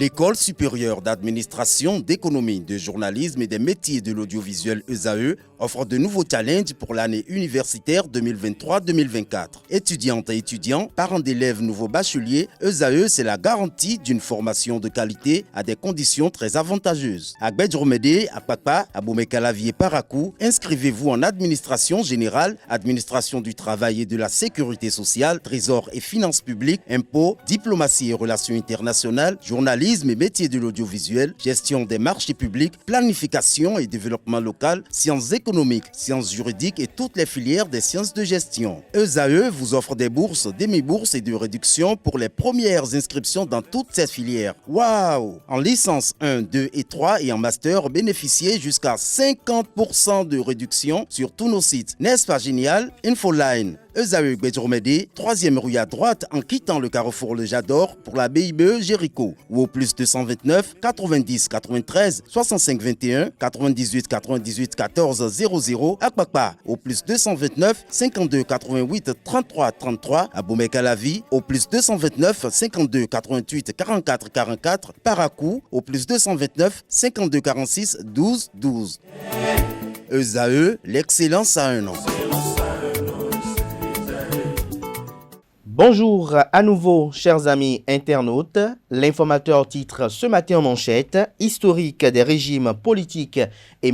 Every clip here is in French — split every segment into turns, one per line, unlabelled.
L'École supérieure d'administration, d'économie, de journalisme et des métiers de l'audiovisuel ESAE offre de nouveaux challenges pour l'année universitaire 2023-2024. Étudiantes et étudiants, parents d'élèves nouveaux bacheliers, ESAE, c'est la garantie d'une formation de qualité à des conditions très avantageuses. À Gbedjromede, à Papa, à Boumekalavi et Parakou, inscrivez-vous en administration générale, administration du travail et de la sécurité sociale, trésor et finances publiques, impôts, diplomatie et relations internationales, journalisme et métiers de l'audiovisuel, gestion des marchés publics, planification et développement local, sciences économiques, sciences juridiques et toutes les filières des sciences de gestion. ESAE vous offre des bourses, demi-bourses et de réductions pour les premières inscriptions dans toutes ces filières. Waouh! En licence 1, 2 et 3 et en master, bénéficiez jusqu'à 50% de réduction sur tous nos sites. N'est-ce pas génial? Infoline. ESAE Gbedjromede, 3e rue à droite en quittant le carrefour Le Jador pour la BIBE Jéricho ou au plus 229 90 93 65 21 98 98 14 00 à Kpakpa au plus 229 52 88 33 33 à Boumekalavi au plus 229 52 88 44 44 Parakou au plus 229 52 46 12 12. ESAE, l'excellence à un an.
Bonjour à nouveau, chers amis internautes. L'informateur titre ce matin en manchette « Historique des régimes politiques et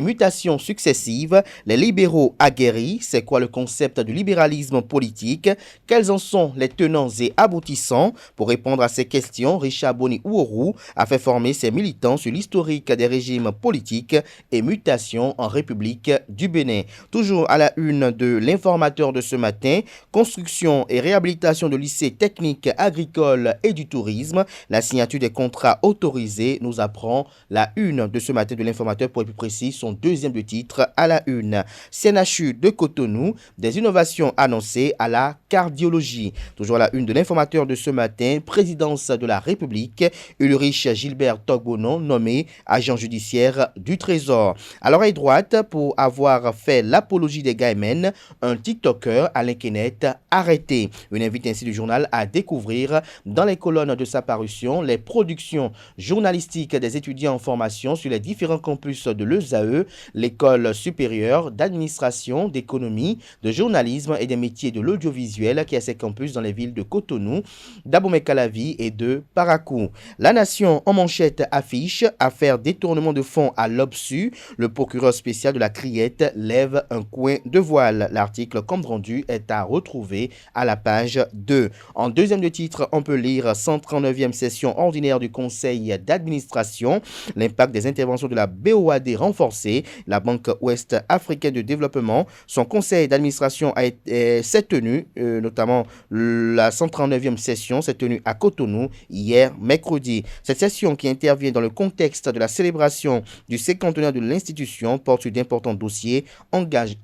mutations successives, les libéraux aguerris ». C'est quoi le concept du libéralisme politique? Quels en sont les tenants et aboutissants? Pour répondre à ces questions, Richard Boni Ouourou a fait former ses militants sur l'historique des régimes politiques et mutations en République du Bénin. Toujours à la une de l'informateur de ce matin, construction et réhabilitation de lycées techniques agricoles et du tourisme. La signature des contrats autorisés nous apprend la une de ce matin de l'informateur, pour être plus précis, son deuxième de titre à la une. CNHU de Cotonou, des innovations annoncées à la cardiologie. Toujours à la une de l'informateur de ce matin, présidence de la République, Ulrich Gilbert Togbonon nommé agent judiciaire du Trésor. À l'oreille droite, pour avoir fait l'apologie des Gaimen, un TikToker Alain Kenneth arrêté. Une invite ainsi du journal à découvrir dans les colonnes de sa parution les productions journalistiques des étudiants en formation sur les différents campus de l'ESAE, l'école supérieure d'administration, d'économie, de journalisme et des métiers de l'audiovisuel qui a ses campus dans les villes de Cotonou, d'Abomey-Calavi et de Parakou. La Nation en manchette affiche affaire détournement de fonds à l'OBSU. Le procureur spécial de la Criette lève un coin de voile. L'article compte rendu est à retrouver à la page 2. En deuxième de titre, on peut lire 139e session ordinaire du Conseil d'administration, l'impact des interventions de la BOAD renforcée, la Banque Ouest Africaine de Développement. Son conseil d'administration s'est tenu, notamment la 139e session s'est tenue à Cotonou hier mercredi. Cette session qui intervient dans le contexte de la célébration du 50e de l'institution porte sur d'importants dossiers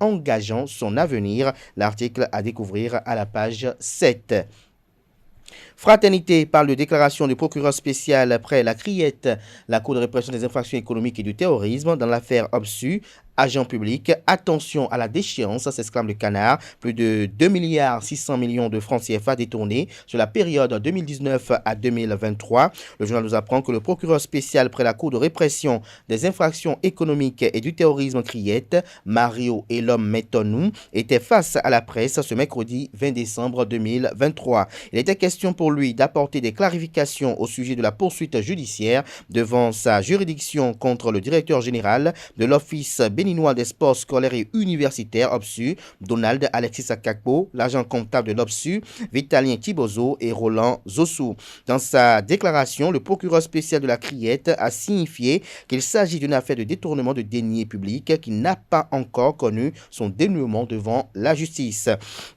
engageant son avenir. L'article à découvrir à la page 7. Fraternité parle de déclaration du procureur spécial après la Criette, la Cour de répression des infractions économiques et du terrorisme dans l'affaire OBSU. Agent public, attention à la déchéance, s'exclame le Canard. Plus de 2,6 milliards de francs CFA détournés sur la période 2019 à 2023. Le journal nous apprend que le procureur spécial près la Cour de répression des infractions économiques et du terrorisme Criette, Mario Elom Metonou, était face à la presse ce mercredi 20 décembre 2023. Il était question pour lui d'apporter des clarifications au sujet de la poursuite judiciaire devant sa juridiction contre le directeur général de l'Office béninois des sports scolaires et universitaires OBSU, Donald Alexis Akakpo, l'agent comptable de l'OBSU, Vitalien Thibozo et Roland Zossou. Dans sa déclaration, le procureur spécial de la Criette a signifié qu'il s'agit d'une affaire de détournement de deniers publics qui n'a pas encore connu son dénouement devant la justice.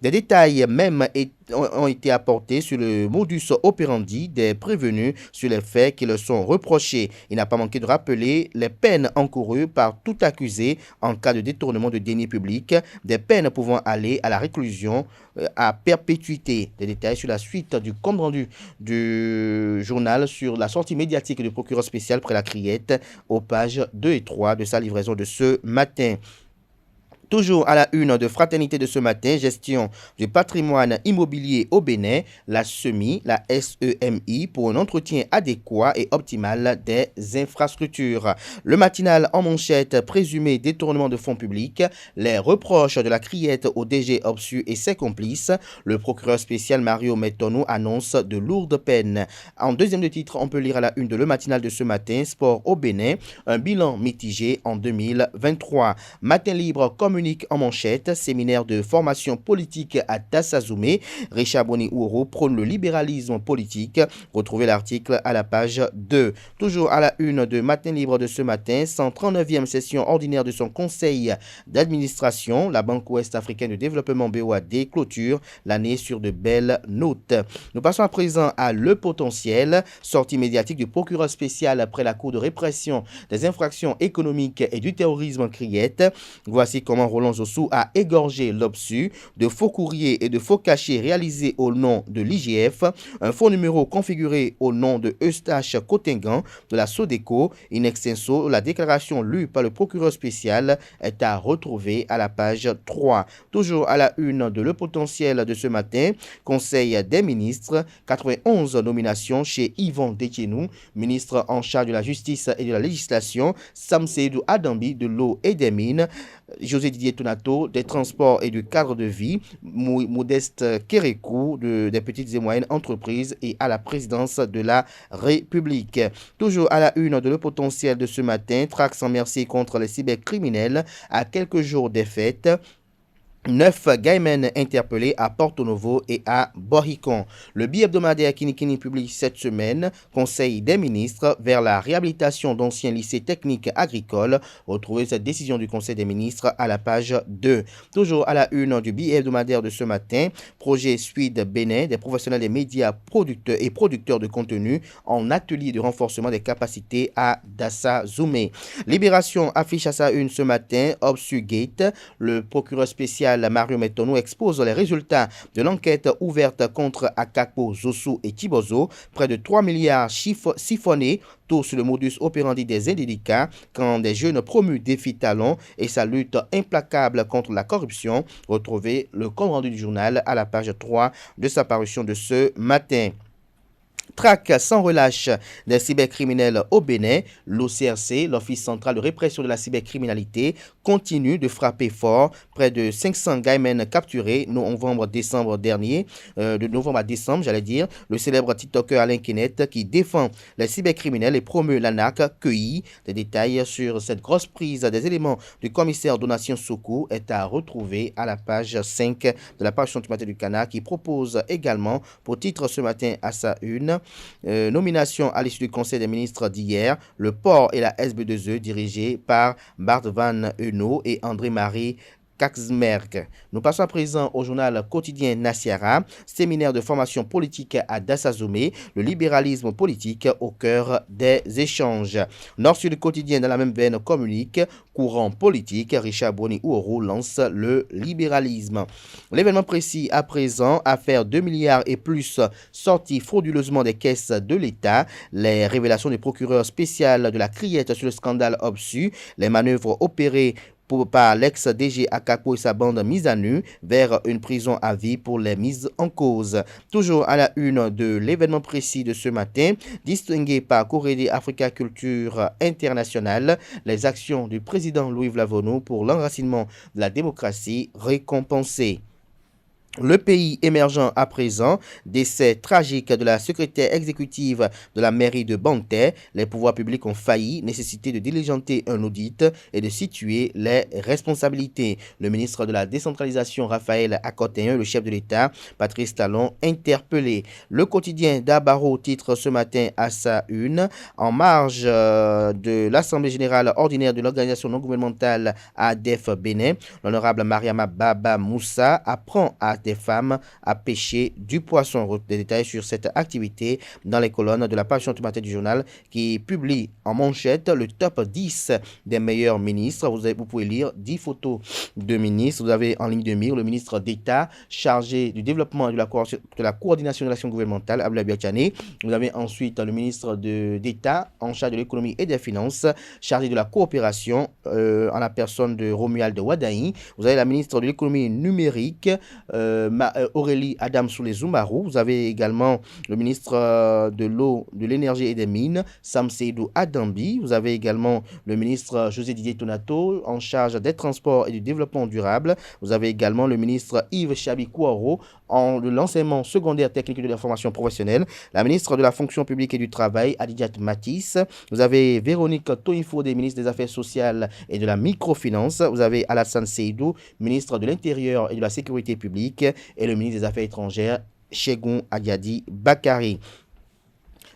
Des détails même ont été apportés sur le modus operandi des prévenus sur les faits qui leur sont reprochés. Il n'a pas manqué de rappeler les peines encourues par tout accusé en cas de détournement de deniers publics, des peines pouvant aller à la réclusion à perpétuité. Des détails sur la suite du compte rendu du journal sur la sortie médiatique du procureur spécial près la Criette aux pages 2 et 3 de sa livraison de ce matin. Toujours à la une de Fraternité de ce matin, gestion du patrimoine immobilier au Bénin, la SEMI, pour un entretien adéquat et optimal des infrastructures. Le matinal en manchette, présumé détournement de fonds publics, les reproches de la criette au DG Obsu et ses complices, le procureur spécial Mario Metonou annonce de lourdes peines. En deuxième de titre, on peut lire à la une de Le matinal de ce matin, sport au Bénin, un bilan mitigé en 2023. Matin libre communique en manchette, séminaire de formation politique à Dassazoumé. Richard Boni Ouro prône le libéralisme politique. Retrouvez l'article à la page 2. Toujours à la une de Matin libre de ce matin, 139e session ordinaire de son conseil d'administration. La Banque ouest-africaine de développement BOAD clôture l'année sur de belles notes. Nous passons à présent à Le Potentiel, sortie médiatique du procureur spécial après la Cour de répression des infractions économiques et du terrorisme criette. Voici comment Roland Zossou a égorgé l'Obsu, de faux courriers et de faux cachets réalisés au nom de l'IGF, un faux numéro configuré au nom de Eustache Cotingan de la Sodeco, in extenso, la déclaration lue par le procureur spécial est à retrouver à la page 3. Toujours à la une de Le Potentiel de ce matin, Conseil des ministres, 91 nominations chez Yvon Détienou, ministre en charge de la justice et de la législation, Sam Seydou Adambi de l'eau et des mines, José Didier Tonato des transports et du cadre de vie, Modeste Kérékou des petites et moyennes entreprises et à la présidence de la République. Toujours à la une de Le Potentiel de ce matin, traque sans merci contre les cybercriminels à quelques jours des fêtes. 9 gaimen interpellés à Porto Novo et à Boricon. Le bi-hebdomadaire Kinikini publie cette semaine Conseil des ministres vers la réhabilitation d'anciens lycées techniques agricoles. Retrouvez cette décision du Conseil des ministres à la page 2. Toujours à la une du bi-hebdomadaire de ce matin, projet Suide Bénin des professionnels des médias producteurs de contenu en atelier de renforcement des capacités à Dassazoumé. Libération affiche à sa une ce matin Obsu Gate. Le procureur spécial Mario Metonou expose les résultats de l'enquête ouverte contre Akakpo, Zossou et Tibozo. Près de 3 milliards siphonnés, tout sur le modus operandi des indélicats quand des jeunes promus défient talons et sa lutte implacable contre la corruption. Retrouvez le compte rendu du journal à la page 3 de sa parution de ce matin. Traque sans relâche des cybercriminels au Bénin, l'OCRC, l'Office central de répression de la cybercriminalité, continue de frapper fort. Près de 500 gaimen capturés de novembre à décembre, le célèbre TikToker Alain Kenneth qui défend les cybercriminels et promeut l'ANAC cueilli. Des détails sur cette grosse prise des éléments du commissaire Donatien Soukou est à retrouver à la page 5 de la parution du matin du Canard qui propose également pour titre ce matin à sa une nomination à l'issue du Conseil des ministres d'hier, le port et la SB2E dirigés par Bart Van Heuno et André-Marie Kaxmerk. Nous passons à présent au journal quotidien Nasiara, séminaire de formation politique à Dassazoumé, le libéralisme politique au cœur des échanges. Nord-Sud quotidien dans la même veine communique, courant politique, Richard Boni Ouro lance le libéralisme. L'événement précis à présent, affaire 2 milliards et plus sorties frauduleusement des caisses de l'État, les révélations du procureur spécial de la criette sur le scandale Obsu, les manœuvres opérées par l'ex-DG Akakpo et sa bande mise à nu vers une prison à vie pour les mises en cause. Toujours à la une de l'événement précis de ce matin, distingué par Corédé Africa Culture International, les actions du président Louis Vlavono pour l'enracinement de la démocratie récompensées. Le pays émergent à présent, décès tragique de la secrétaire exécutive de la mairie de Banté. Les pouvoirs publics ont failli, nécessité de diligenter un audit et de situer les responsabilités. Le ministre de la décentralisation Raphaël Akotéen, le chef de l'État Patrice Talon interpellé. Le quotidien d'Abaro titre ce matin à sa une, en marge de l'Assemblée générale ordinaire de l'organisation non gouvernementale ADEF Bénin, l'honorable Mariama Baba Moussa apprend à des femmes à pêcher du poisson. Des détails sur cette activité dans les colonnes de la page du matin du journal qui publie en manchette le top 10 des meilleurs ministres. Vous pouvez lire 10 photos de ministres. Vous avez en ligne de mire le ministre d'État chargé du développement et de la coordination de l'action gouvernementale, Abdoulaye Biachane. Vous avez ensuite le ministre d'État en charge de l'économie et des finances, chargé de la coopération en la personne de Romuald Wadaï. Vous avez la ministre de l'économie numérique, Aurélie Adamsoulé-Zoumarou. Vous avez également le ministre de l'eau, de l'énergie et des mines, Sam Seydou Adambi. Vous avez également le ministre José Didier Tonato en charge des transports et du développement durable. Vous avez également le ministre Yves Chabi Kouaro de l'enseignement secondaire technique et de la formation professionnelle. La ministre de la fonction publique et du travail, Adidjat Matisse. Vous avez Véronique Toinfo, des ministres des Affaires sociales et de la microfinance. Vous avez Alassane Seydou, ministre de l'Intérieur et de la Sécurité publique, et le ministre des Affaires étrangères, Chegoun Agadi Bakari.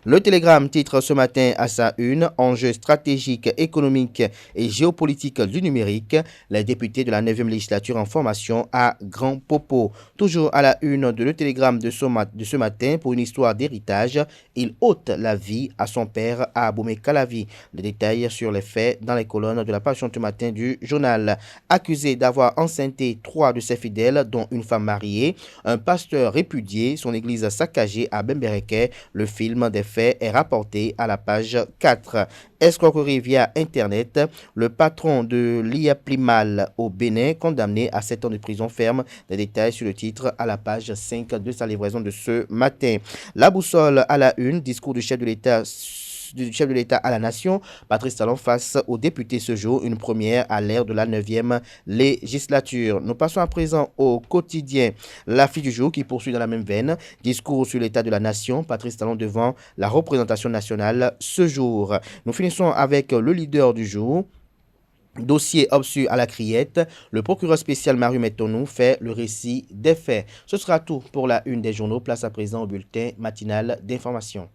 Le Télégramme titre ce matin à sa une « Enjeux stratégiques, économiques et géopolitiques du numérique. Les députés de la 9e législature en formation à Grand Popo ». Toujours à la une de Le Télégramme de ce matin pour une histoire d'héritage. Il ôte la vie à son père à Aboumé Calavi. Les détails sur les faits dans les colonnes de la page ce matin du journal. Accusé d'avoir enceinté 3 de ses fidèles, dont une femme mariée, un pasteur répudié, son église saccagée à Bembereke. Le film des faits est rapporté à la page 4. Escroquerie via Internet, le patron de l'IAPLIMAL au Bénin condamné à 7 ans de prison ferme. Des détails sur le titre à la page 5 de sa livraison de ce matin. La boussole à la une, discours du chef de l'État à la nation, Patrice Talon face aux députés ce jour, une première à l'ère de la 9e législature. Nous passons à présent au quotidien L'Afrique du jour qui poursuit dans la même veine. Discours sur l'état de la nation, Patrice Talon devant la représentation nationale ce jour. Nous finissons avec le leader du jour. Dossier obsus à la criette, le procureur spécial Mario Metonou fait le récit des faits. Ce sera tout pour la une des journaux. Place à présent au bulletin matinal d'information.